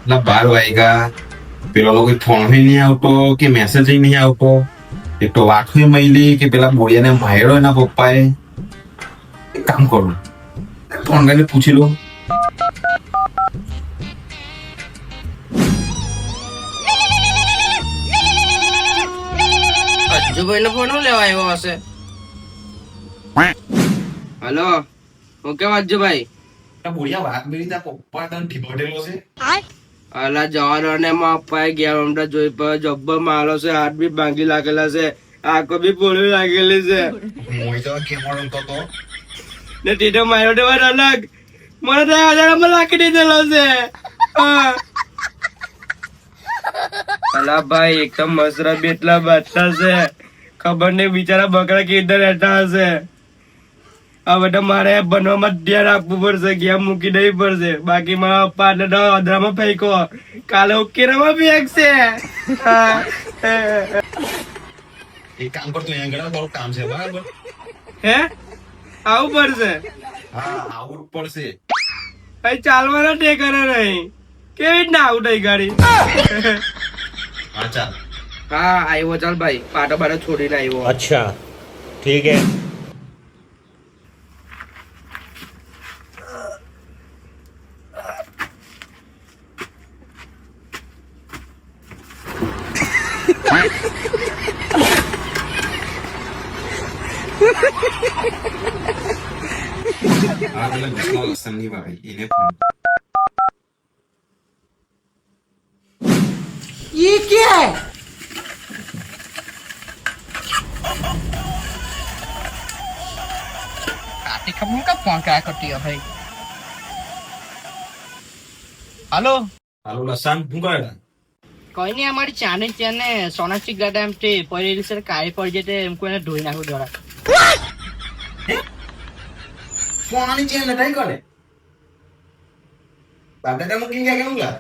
ના 12 વાગ્યા પેલો લોકો ફોન નહીં આવતો કે મેસેજ નહીં આવતો. એક તો વાઠું મળી કે પેલા બોડિયાને માર્યો એના પપ્પાએ. એક કામ કરું, ફોન કરીને પૂછી લો. અજ્જુભાઈ નો ફોન લેવા આવ્યો હશે. Hello, okay અજ્જુભાઈ. બોડિયા વાત મેળી તા પપ્પા તને ઠીબડેલો છે. અલા જવાનો ને માં પપ્પાએ ગયા હમણાં જોઈ પર જબ્બર મારો છે, હાથ બી ભાંગી લાગેલા છે, આંખો બી પોળી લાગેલી છે. મોઈ તો કેમ રમતો તો ને ટીટો માર્યો તો વાત અલગ, મને તો હજારમાં લાખી દીધેલો છે. અલા ભાઈ એકદમ મસરા બેટલા બાટલા છે, ખબર નહીં બિચારા બકરા કેવી રહેતા હશે. આ બધા મારે બનવામાં ધ્યાન આપવું પડશે, ગેમ મૂકી દેવી પડશે, બાકી મારા પપ્પા અધરામાં ફેંકો, કાલે ઉકેરામાં ફેંકશે. એક કામ કર, તું અહીંયા ઘણા થોડું કામ છે બરાબર. હે આવું પડશે? હા આવું પડશે. કઈ ચાલવાના ટેકરે નહીં, કેવી રીતના આવું થઈ ગાડી. હા ચાલ. હા આવ્યો, ચાલ ભાઈ પાટો બાટો છોડીને આવ્યો. अच्छा ठीक है. આ પેલા વિષ્ણુ લસણની વાળી એને ફોન. ये क्या है? કાટી ખબર કા ફોન કર્યા કરતી હો ભાઈ. હાલો હાલો લસણ શું કરે? કઈ નહીં, અમારી ચાને ચાને સોનાક્ષી ગાડા એમ તે પડેલી છે, કાળી પડી જતે એમ કોઈને ધોઈ નાખું જરા. ફોનની ચેન નટાઈ કરે. બાપડા મૂકી ગયા કેમ લા?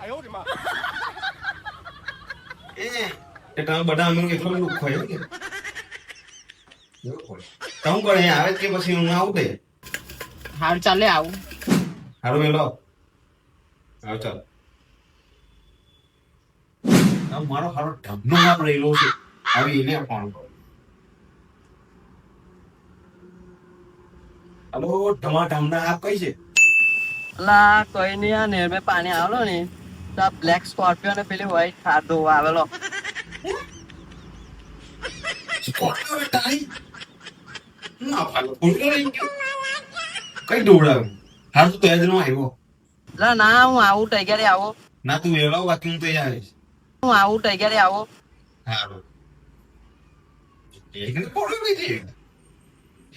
એ તમે બધા અમને કેટલો બધું ખોયો કે? તમે કરે આવે કે પછી હું આવું દે? હાલ ચાલે આવું. હારું મેલો. આવ ચાલ. મારો હારો ઢબનો માપ રહેલો છે. આવી એને ફોન કરો. હલો ટમાટા હમણાં આપ કઈ છે? અલા કઈ નહીં, આ નેર મેં પાણી આવેલો ને તો આ બ્લેક સ્કોર્પિયો ને પેલી વ્હાઈટ થાર ધોવા આવેલો. કઈ દોડાવ હાર તું તૈયાર નો આવ્યો? ના ના, હું આવું ટાઈગરે આવો. ના તું વેળાવ બાકી હું તૈયાર આવીશ. હું આવું ટાઈગરે આવો. હારું એક ને પોડો બી દે.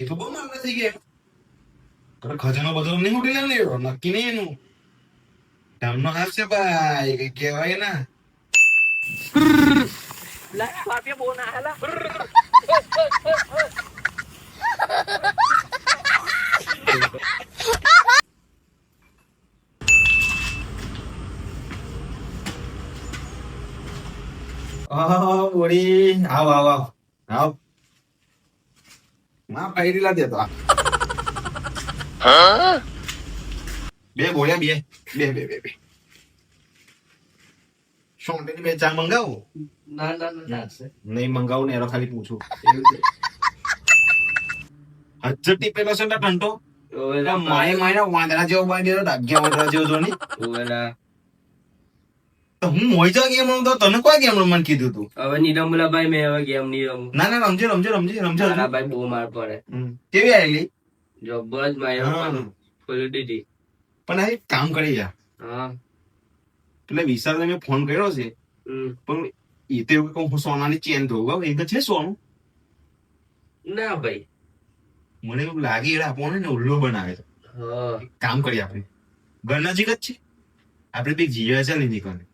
એ તો બહુ માલ થઈ ગયા. કરે ખજાનો બધો નહીં ઉડી લેવો, નક્કી નહીં એનું. ટાઈમનો હાથ છે ભાઈ, કઈ કહેવાય ના. બ્લેક સ્કોર્પિયો બહુ ના હેલા. બોડી આવ આવ આવ આવ. માં પૈરી લા દેતો. બે બોલ્યા બે બે બે બે બે. સોંટેની બે ચા મંગાવો? ના ના ના, નહીં મંગાવું ને એનો ખાલી પૂછું. હજ્જર ટીપેલો છે ને ટંટો. માય માય વાંદરા જેવો બાંધી દેતો, ડાગ્યા વાંદરા જેવો જો નહીં. તો હું મોઈ જા ગેમ રમતો, તને કોઈ ગેમ રમવાનું કીધું તું? હવે નહીં રમુલા ભાઈ, મેં હવે ગેમ નહીં રમું. ના ના રમજે રમજે રમજે રમજે. ના ભાઈ બહુ માર પડે. કેવી આવેલી? જબરજ માર્યો ફૂલ દીધી. પણ આ એક કામ કરી જા. હા એટલે વિશાલને મેં ફોન કર્યો છે, પણ એ તો એવું કહું સોનાની ચેન ધોવા એક છે સોનું. ના ભાઈ મને એવું લાગે એટલે આપણને ને ઉલ્લો બનાવે છે. એક કામ કરીએ આપણે, ઘર નજીક જ છે, આપણે બે જીવા ચાલી નીકળે.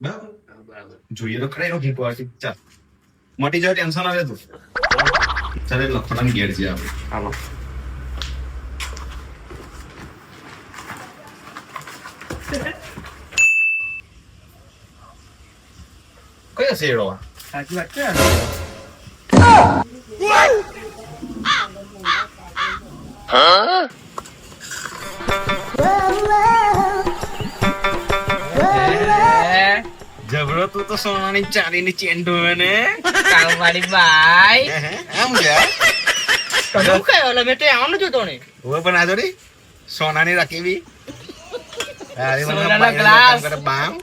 બરાબર જોઈએ તો ખરા એનો ઘી પડશે. ચાલ મટી જાય, ટેન્શન આવે તો ચાલ લખડાની ઘેર છે આપણે. હાલો કયો શેડો? સાચી વાત છે. જબરો તું તો સોનાની ચાંદીની ચેન ઢોવે ને કામવાળી બાઈ આમ ગયા તમે કયો એટલે મેં તો આવવાનું જોતો ને હવે પણ આ જોડી સોનાની રકીબી સોનાના ગ્લાસ. બામ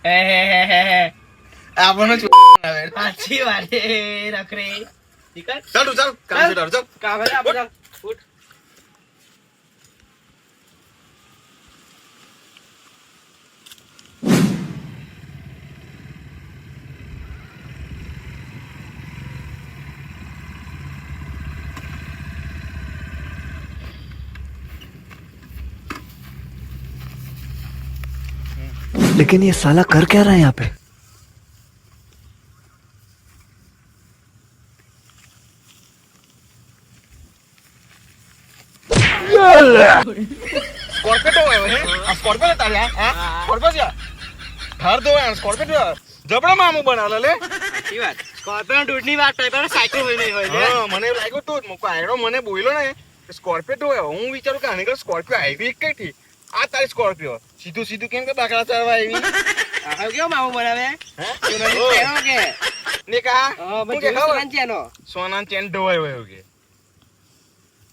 હે હે હે હે હે આપણને સાચી વાત હે રખરે ઠીક ચાલ ચાલ કામ છે ચાલ કાવલે આપણે ઉઠ लेकिन ये साला कर क्या रहा है यहाँ पे? સ્કોર્પિયો આવ્યો હે આ સ્કોર્પિયો લેતા આવ્યા હા સ્કોર્પિયો છે ધાર દો આ સ્કોર્પિયો જબડા મામું બનાવલા લે સાચી વાત સ્કોર્પિયો દૂધની વાત થાય પણ સાયકલ હોય નહીં હોય હા મને એવું લાગ્યું તું મુકો આયરો મને બોલ્યો ને કે સ્કોર્પિયો તો આવ્યો હું વિચારું કે આને સ્કોર્પિયો આવી કઈ થી આ તારી સ્કોર્પિયો સીધું સીધું કેમ કે બાકડા ચડવા આવી આ કેવો મામો બનાવે હે સોનાની ચેનો કે ને કા હા હું કે બધું ખબર સોનાની ચેનો સોનાની ચેન ઢોવાયો એવું કે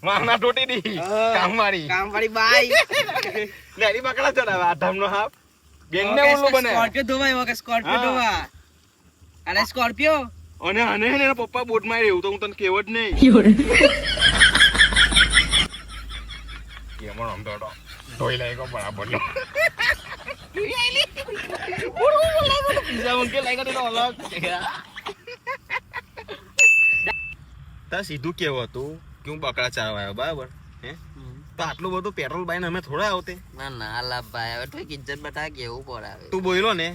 માના ટોટી દી કામવાળી કામવાળી બાઈ લેરી બાકડા ચડાવે આ ધામનો હાફ બેનને ઓલું બને સ્કોર્પિયો ધોવાય કે સ્કોર્પિયો હા. ધોવા અરે સ્કોર્પિયો અને આને હે ને એના પપ્પા બોટમાં આવ્યું તો હું તને કેવો જ નહીં કેમો આમ દોડો ધોઈ લાગ્યો બરાબર નો પીઝા મંકે લાગ્યો તો અલગ તા સીધું કેવું હતું કે હું બકરા ચારવા આવ્યો બરાબર હે તો આટલું બધું પેટ્રોલ બાઈને અમે થોડા આવતે ના ના લા ભાઈ હવે તો ઇજ્જત બતા કેવું પડાવે તું બોલ્યો ને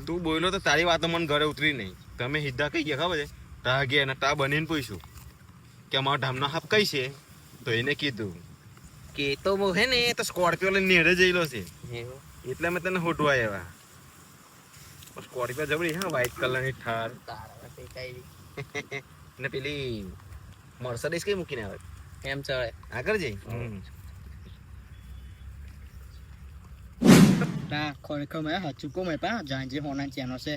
તું બોલ્યો તો તારી વાતો મને ઘરે ઉતરી નહીં તમે સીધા કઈ ગયા ખબર છે તા ગયા ને તા બનીને પૂછ્યું કે અમારો ધામનો હાફ કઈ છે તો એને કીધું કે તો બહુ હે ને તો સ્કોર્પિયો લઈને નેડે જઈલો છે એટલે મેં તને હોટવા આવ્યા સ્કોર્પિયો જબરી હા વ્હાઈટ કલરની થાર ને પેલી મર્સિડીઝ કઈ મૂકીને આવે એમ ચડે આગળ જઈ તા ખરેખર મેં હાચું કો મેં પા જાંજે હોના ચેનો છે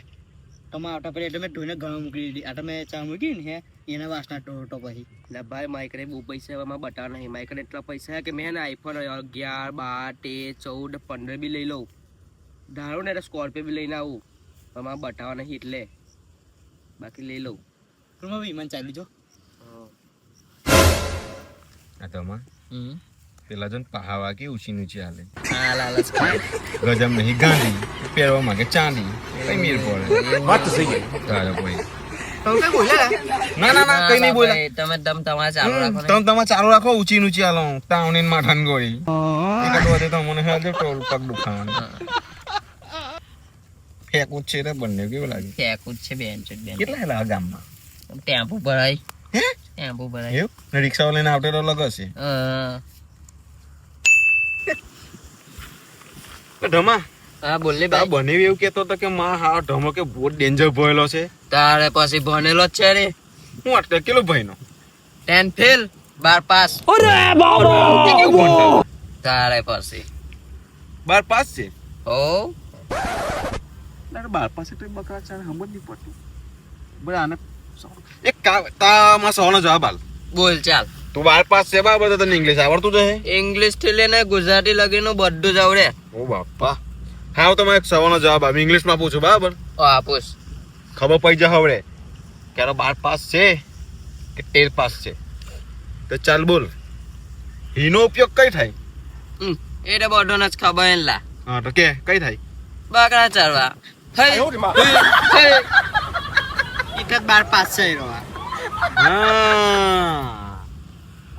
તમારા આટા પર એટલે મેં ધોઈને ઘણો મૂકી દીધી આટા મેં ચા મૂકી ને હે એના વાસના ટોટો પછી લા ભાઈ માઈકરે બહુ પૈસા હવે માં બતા નહીં માઈકરે એટલા પૈસા છે કે મેં ને આઈફોન 11 12 13 14 15 બી લઈ લઉં ધારો ને સ્કોર્પિયો બી લઈને આવું પણ માં બતાવવા નહીં એટલે બાકી લઈ લઉં રૂમમાં વિમાન ચાલી જો આ તો માં પેલા જોન પહાવા કે ઊંચી નીચે હાલે હા લાલચ ગજમ નહીં ગાંધી પહેરવા માંગે ચાંદી કઈ મેર પડે વાત તો સહી તારે કોઈ તમે બોલ્યા ના ના ના કઈ નહીં બોલ્યા તમે દમ તમારે ચાલુ રાખો ને તમે તમારે ચાલુ રાખો ઊંચી નીચે હાલો તાવણી માઠાન ગોળી એક દોડે તો મને હાજર ટોલ પગ દુખાવાનું ફેંકું છે રે બંને કેવું લાગે ફેંકું જ છે બેન કેટલા હેલા ગામમાં ટેમ્પો ભરાય હે ટેમ્પો ભરાય એવું ને રિક્ષા લઈને આવતે તો લગ હશે ઢમા હા બોલ ને તા ભાઈ બનેવી એવું કેતો હતો કે માં હા ઢમો કે બહુ ડેન્જર ભયેલો છે તારે પછી ભણેલો જ છે રે હું અટકે કેટલો ભાઈનો 10 ફેલ 12 પાસ તારે પછી 12 પાસ છે ઓ ના 12 પાસ તો બકરા ચાર હમ જ નહીં પડતું બરાબર આને એક તા માં સવાલનો જવાબ આલ બોલ ચાલ તું 12 પાસ છે બરાબર તો તને ઇંગ્લિશ આવડતું છે ઇંગ્લિશ થી લઈને ગુજરાતી લગીનું બધું જ આવડે ઓ બાપા હા તો એક સવાલનો જવાબ આપ ઇંગ્લિશમાં પૂછું બરાબર ઓ આપુસ ખબર પડી જાય હવે કે 12 પાસ છે કે 13 પાસ છે તો ચાલ બોલ હીનો ઉપયોગ કઈ થાય એટલે બધું જ ખબર હે લા હા તો કે કઈ થાય બકરા ચારવા થઈ એક જ બાર પાસ છે રો હા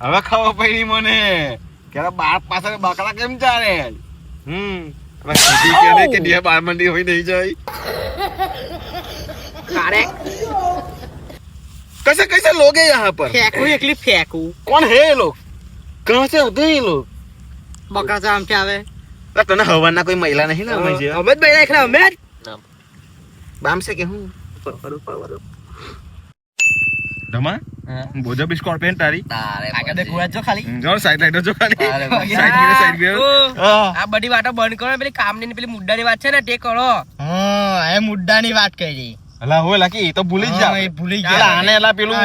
હવે ખબર પડી મને કે 12 પાસ બકરા કેમ ચાલે હવે સીધી કે ને કે dia 12 મંડી હોય નહીં જાય કારે कैसे कैसे लोग हैं यहाँ पर ફેંકું એકલી ફેંકું कौन है ये लोग कहाँ से होते हैं ये लोग બકરા જામ કે આવે तने हवा ना कोई महिला नहीं ना मैं जी અમે જ ભાઈ નાખલા અમે જ बाम से के हूँ ધમા હા બોજો બી સ્કોર્પિયન તારી આગળ દેખ ઉડા જો ખાલી જો સાઈડ લાઈટ જો ખાલી અરે સાઈડ બે આ બધી વાતો બંધ કરો પેલી કામની ને પેલી મુદ્દાની વાત છે ને તે કરો એ મુદ્દાની વાત કરી અલા હોય લાકી એ તો ભૂલી જ જા એ ભૂલી અલા આને એલા પેલું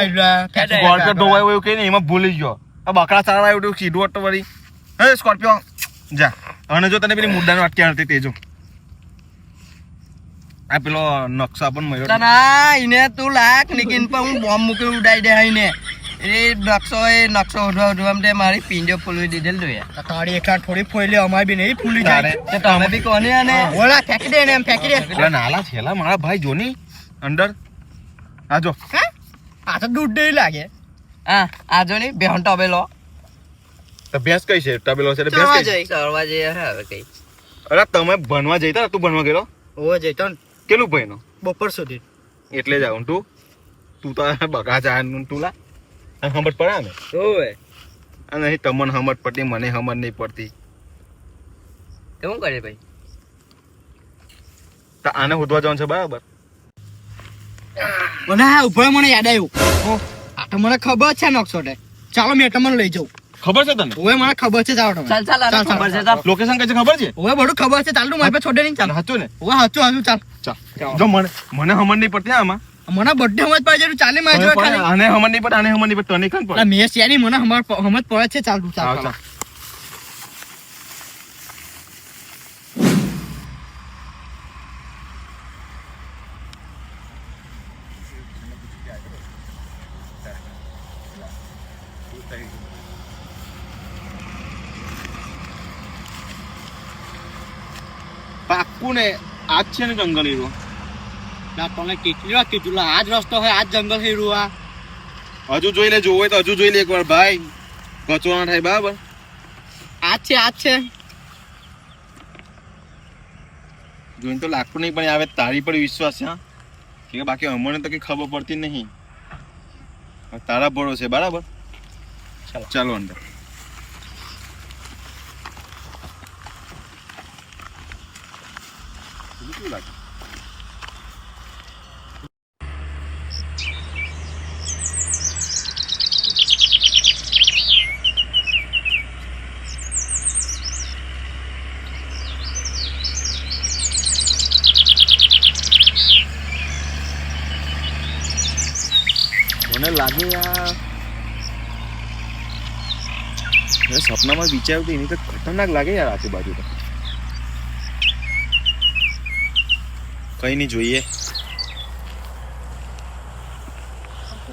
સ્કોર્પિયો ઢોવાય એવું કઈ ને એમાં ભૂલી ગયો આ બકરા ચારવા એવું કીધું તો વળી હે સ્કોર્પિયો જા અને જો તને પેલી મુદ્દાની વાત ક્યાં હતી તે જો આ પેલો નકશા પણ મળ્યો ના એને તું લાખ નીકીન પર હું બોમ્બ મૂકી ઉડાઈ દે આઈને એ નકશો ઉડવા તે મારી પિંજો ફૂલવી દીધેલ તો યાર તારી એકલા થોડી ફોઈલી અમારી બી નહીં ફૂલી જાય તો તમે બી કોને આને ઓલા ફેંકી દે ને એમ ફેંકી દે પેલા નાલા છેલા મારા ભાઈ જોની અંદર આ જો આ તો દૂધ દે લાગે હા આ જો ની બેહન ટબેલો તો ભેંસ કઈ છે તબેલો છે ભેંસ કઈ છે ચરવા જઈએ હવે કઈ અરે તમે ભણવા જઈતા તું ભણવા ગયેલો ઓ જઈતો ને કેટલું ભણ્યો બપોર સુધી એટલે જ આવું તું તો બગા જા તું લા સમજ પડે ને ઓય અને અહીં તમને સમજ પડતી મને સમજ નહીં પડતી કેવું કરે ભાઈ તો આને શોધવા જવાનું છે બરાબર મને હા ઉભો મને યાદ આવ્યું આ તો મને ખબર છે નકશો તે ચાલો મેં તમને લઈ જાઉં ખબર છે તને ઓય મને ખબર છે ચાલો તમે ચાલ ખબર છે ચાલ લોકેશન કઈ છે ખબર છે ઓય બધું ખબર છે ચાલ તું મારી પાસે છોડે નહીં ચાલ હતું ને ઓય હાચું ચાલ ચાલ જો મને સમજ નહીં પડતી આમાં મને બધે સમજ પડે છે તું ચાલે મારી જોડે ખાલી આને સમજ નહીં પડે આને સમજ નહીં પડે તને કાન પડે મેં શેની મને સમજ પડે છે ચાલ તું ચાલ ચાલ પાક્કું ને આજ છે ને જંગલ એવો તને કેટલી વાર કીધું આ જ રસ્તો હોય આ જ જંગલ છે રૂઆ હજુ જોઈ લે જોવે તો હજુ જોઈ લે એકવાર ભાઈ કચો ના થાય બરાબર આ જ છે જોઈને તો લાગતું નહીં પણ આવે તારી પર વિશ્વાસ છે હા કે બાકી અમને તો કઈ ખબર પડતી નહીં તારા ભરોસે બરાબર ચાલો અંદર શું લાગે મને લાગે આ સપનામાં વિચાર્યું એની તો ખતરનાક લાગે યાર આજુબાજુ તો કઈ નહીં જોઈએ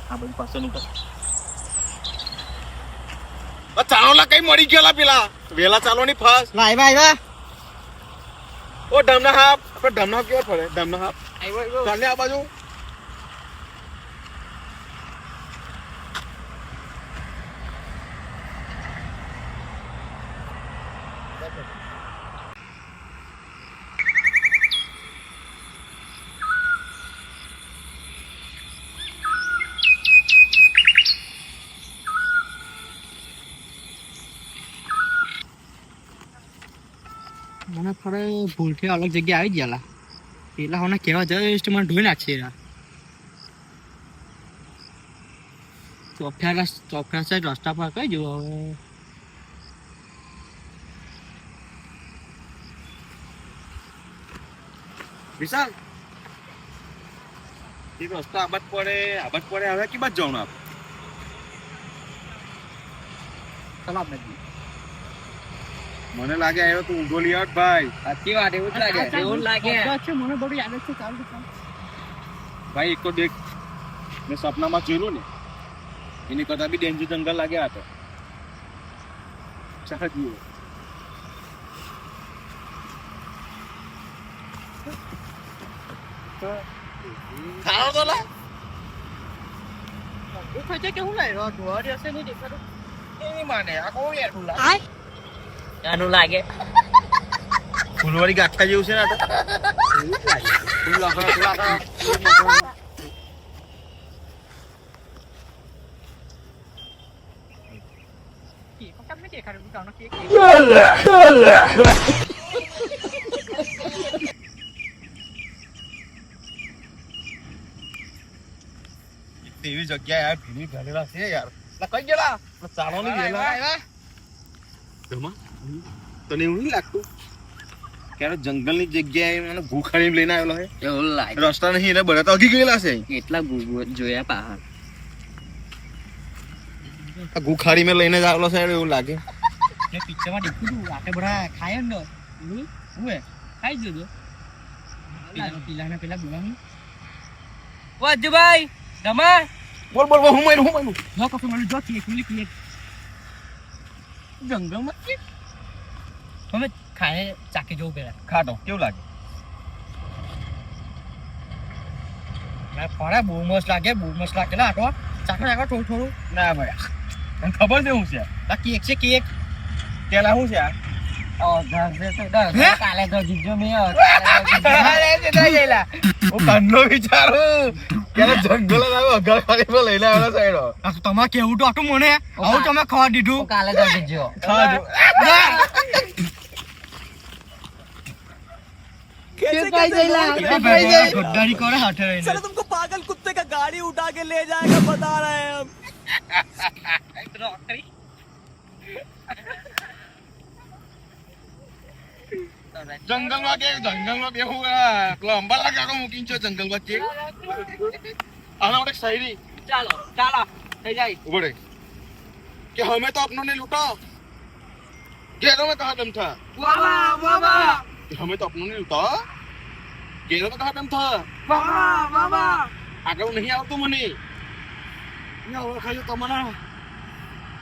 આ બધી પાછળ ચાલો લા કઈ મળી ગયેલા પેલા વેલા ચાલો ની ફાસ આવ્યા ઓ ધમના હાપ આપણે ધમના હાપ કેવા પડે ધમના હાપ ચાલને આ બાજુ મને ફરે ભૂલથી અલગ જગ્યા આવી ગયેલા પેલા મને કેવા જસ્ટ મને ઢોઈ નાખશે ચોફ્યા સાઈડ રસ્તા પર કઈ જવું હવે વિશાલ એ રસ્તો આબાદ પડે હવે કે બાદ જવાનું આપણે ચાલો આપણે મને લાગે આવ્યો તું ઊંધો લઈ આવ ભાઈ સાચી વાત એવું જ લાગે મને બધું યાદ છે ચાલ ભાઈ એક તો દેખ મેં સપનામાં જોયેલું ને એની કરતા બી ડેન્જર જંગલ લાગ્યા હતો ચાલ જુઓ આનું લાગે ફૂલવાળી ગાંઠા જેવું છે ને આ તેવી જગ્યા યાર ભીની ઘાલેલા છે યાર કઈ ગયેલા ચાલવાની ગયેલા તને એવું નહીં લાગતું ક્યારે જંગલની જગ્યાએ મને ભૂખાડી લઈને આવેલો છે એવું લાગે રસ્તા નહીં એને બધા તો અગી ગયેલા છે કેટલા જોયા પહાડ આ ગુખાડી મેં લઈને જ આવેલો છે એવું લાગે પિક્ચરમાં દેખ્યું તું રાતે બધા ખાય ને હું ખાઈ જજો પેલા બોલાવી વાજુભાઈ તમાર બોલ બોલ હું મારું જો કશું મને જો ક્લિક જંગલમાં કે અમે ખાય ચાકી જવું પેલા ખાટો કેવું લાગે ફળે બહુ મસ્ત લાગે લા આટો ચાકર થોડું ના ભાઈ તને ખબર છે શું છે આ કેક છે કેક પેલા શું છે આ કાલે તો જીજો મેં હું તનનો વિચારું ક્યારે જંગલ અગાડી લઈને આવેલા સાઈડો તમારે કેવું તો આટલું મને આવું તમે ખાવા દીધું કાલે તો જીજો गद्दारी करे हाथे रहे चलो तुमको पागल कुत्ते का गाड़ी उठा के ले जाएगा बता रहे हैं हम જંગલમાં બેહું પેલો અંબાલા કાકો મૂકીને છો જંગલ વચ્ચે આના માટે શાયરી ચાલો થઈ જાય ઉભો રે કે હમે તો अपनों ने लूटा गैरों में कहा दम था हमें तो अपनों ने लूटा गैरों में कहा दम था આગળ નહીં આવતું મને ઓળખાયું તમને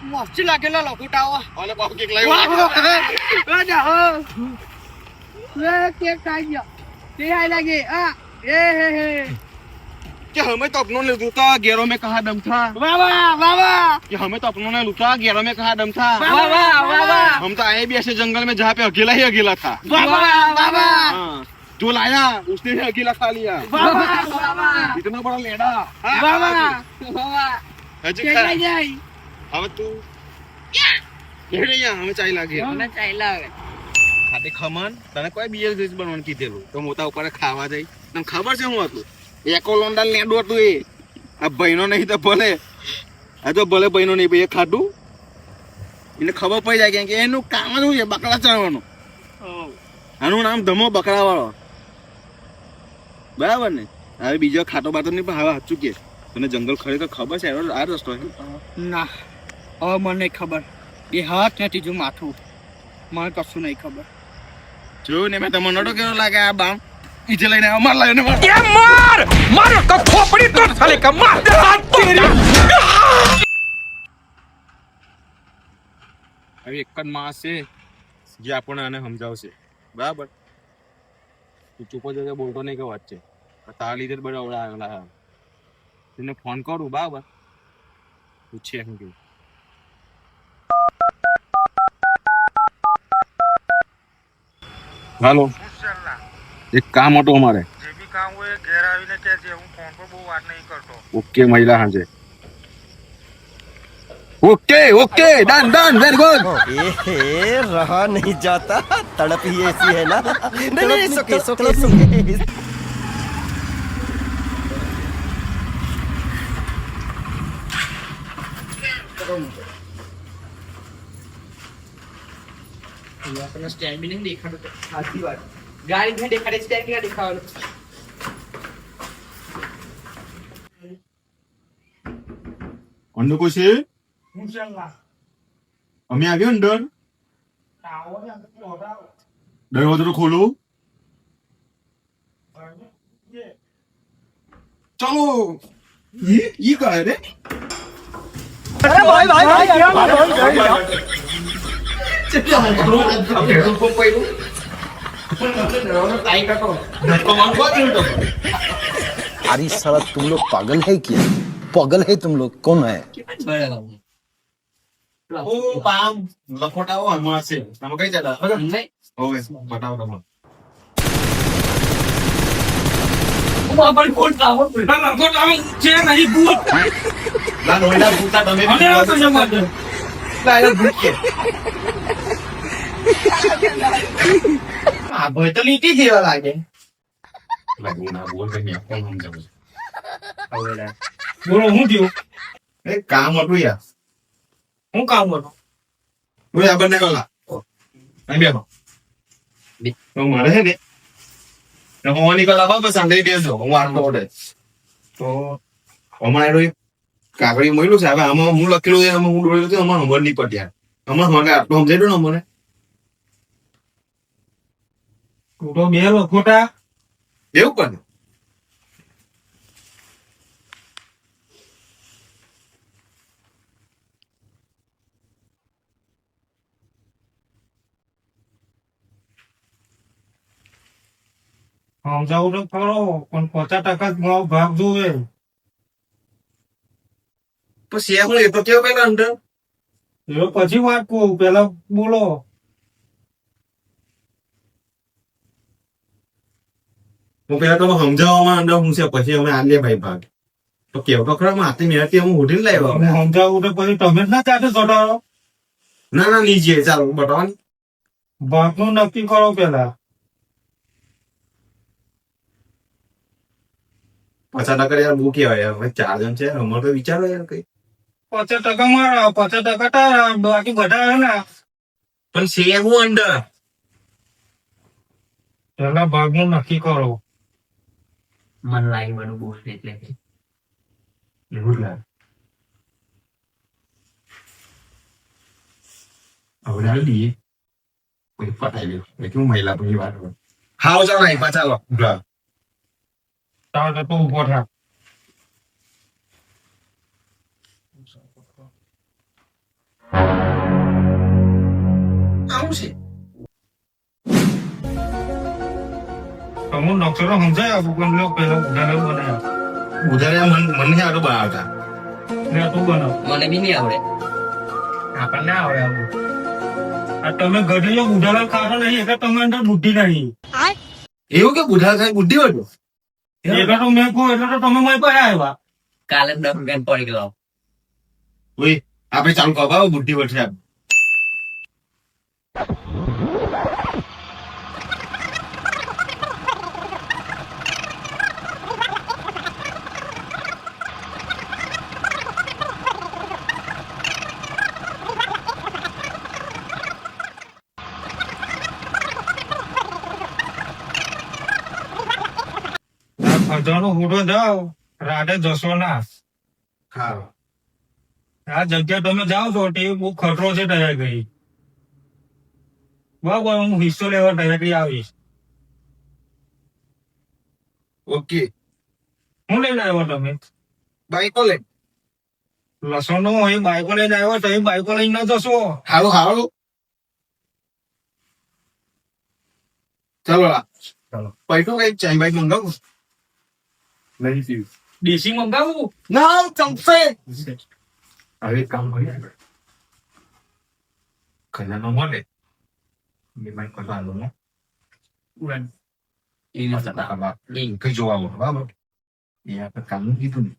મસ્તી લાગેલા લખોટા ઓલે બાપુ કેક લાવ્યો કેક ખાઈ ગયો તે આઈ લાગે कि हमें तो अपनों ने लूटा गैरों में कहा दम था कि हमें तो अपनों ने लूटा गैरों में कहा दम था हम तो आए भी ऐसे जंगल में जहाँ पे अकेला ही अकेला था हाँ, जो लाया उसने ही अकेला खा लिया इतना बड़ा लेडा હવે તું અમે ચાઈ લાગે ખાતે ખમણ તને કોઈ બીજે દિવસ બનવાનું કીધેલું તો મોટા ઉપર ખાવા જાય તને ખબર છે શું હતું એકો લોંડા લેડું હતું એ આ બહેનો નહીં તો ભલે આ તો ભલે બહેનો નહીં ભાઈ એ ખાધું એને ખબર પડી જાય કે એનું કામ જ શું છે બકરા ચણવાનું આનું નામ ધમો બકરા વાળો બરાબર ને હવે બીજો ખાટો બાતો નહીં પણ હવે સાચું કે તને જંગલ ખરેખર ખબર છે આ રસ્તો છે ના હવે મને નહીં ખબર એ હાથ ને ત્રીજું માથું મને કશું નહીં ખબર જોયું ને મેં તમને નડો કેવો લાગે આ બામ ઈજે લઈને અમાર લઈને હવે એક જ માણસ છે જે આપણને આને સમજાવશે બરાબર તું ચૂપ જ બોલતો નહીં કે વાત છે તારા લીધે જ બધા આવડા તેને ફોન કરું બરાબર પૂછીએ શું કેવું હાલો એક કામ હતું અમારે જે બી કામ હોય ઘેર આવીને કહેજે હું ફોન પર બહુ વાત નહીં કરતો ઓકે મહિલા હાજે okay done done very good रहा नहीं जाता तड़प ही ऐसी है ना नहीं सुके સ્ટેન્ડ બી નહીં દેખાડું સાચી વાત ગાડી નહીં દેખાડે સ્ટેન્ડ ક્યાં દેખાવાનું અન્નુ કોઈ છે અમે આવ્યો અંદર દરવાજો ખોલો ચાલો ये क्या है रे अरे भाई अरे साला तुम लोग पागल है क्या पागल है तुम लोग कौन है ઓ પામ લખોટાઓ હમણાં છે તમે કઈ જતા નહીં ઓવે બતાવો તમે ના નોઈડા ભૂતા તમે લાયા ભૂત કે આ ભાઈ તો લીટી જેવા લાગે લાગુ ના બોલ કે મેં કોણ સમજાવું હવે બોલો હું થયું? એ કામ હતું યાર. હું કામ હતું? ઓય આ બંને કલા અહીં બેઠો તો મારે છે ને હોવાની કલા બાબા સાંભળી દેજો હું આટલો ઓડે તો હમણાં એનો એક કાગળી મળ્યું છે હવે આમાં હું લખેલું છે આમાં હું ડોળ્યું છે અમારે ખબર નહીં પડી યાર હમણાં મને આટલો સમજાઈ દો ને મને તું તો બે ખોટા. એવું પણ સમજાવું તો ખરો પણ 50% જ મારો ભાગ જોવે. પછી હું એ તો કેવો પેલા અંદર એ પછી વાત કહું, પેલા બોલો. હું પેલા તમે સમજાવવામાં અંદર હું છે પછી અમે આ લે ભાઈ ભાગ તો કેવો તો ખરા માથે મેળતી હું ઉઠીને લાવ્યો તમે સમજાવું તો પછી તમે જ ના ચાટે ચડાવો. ના ના નીચે ચાલો બતાવવાની ભાગનું નક્કી કરો પેલા. 50% યાર બહુ કહેવાય યાર હવે 4 જણ છે અમારે તો વિચારો યાર કઈ 50% મારા 50% તારા, બાકી બધા હે ને. પણ છે હું અંદર પેલા ભાગનું નક્કી કરો. મન લાગી બધું બોલ એટલે એવું જ લાગે હવે હાલ દઈએ પછી પતાવી લ્યો એટલે મહિલા પછી વાત હોય હાવ ચાલો નહીં પાછા તાર તો તું ઉભો થાક. આવું છે તમે નક્ષરો સમજાય આપું પણ લો પેલા ઉદાહરણ બનાવ્યા. ઉધારે મને આટલું બનાવતા લે તું બનાવ. મને બી નહીં આવડે. આપણને આવડે આવું. આ તમે ગઢીલો ઉદાહરણ ખાતો નહીં એટલે તમે અંદર બુદ્ધિ નહીં. એવું કે બુધા થાય બુદ્ધિ હતો એટલે તો મેં કહું એટલે તો તમે મારી પાસે આવ્યા. કાલે 10 રૂપિયા પડી ગયો. ઓય આપણે ચાલુ કરવા બુદ્ધિ વધશે ખજાનો હુડો જાઓ રાડે જશો ના. હા આ જગ્યા તમે જાઓ છો તે બહુ ખતરો છે તૈયાર ગઈ. બરાબર હું હિસ્સો લેવા તૈયારી આવીશ. ઓકે હું લઈને આવ્યો તમે? બાઈકો લે લસણ નો એ બાઈકો લઈને આવ્યો તો એ બાઈકો લઈને ના જશો. હારું હારું ચાલો ચાલો પૈટો કઈ ચાઈ બાઈક મંગાવું નહીં પીવું દેશી મંગાવું. ના ચાલશે હવે એક કામ કરીએ ખજાનો મળે એ બાઈક કરવા લો કઈ જોવા આવો બરાબર એ આપણે કામનું કીધું ને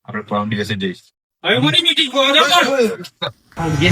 આપણે પરમ દિવસે જઈશ હવે મારી મીટિંગ કહો છો. જે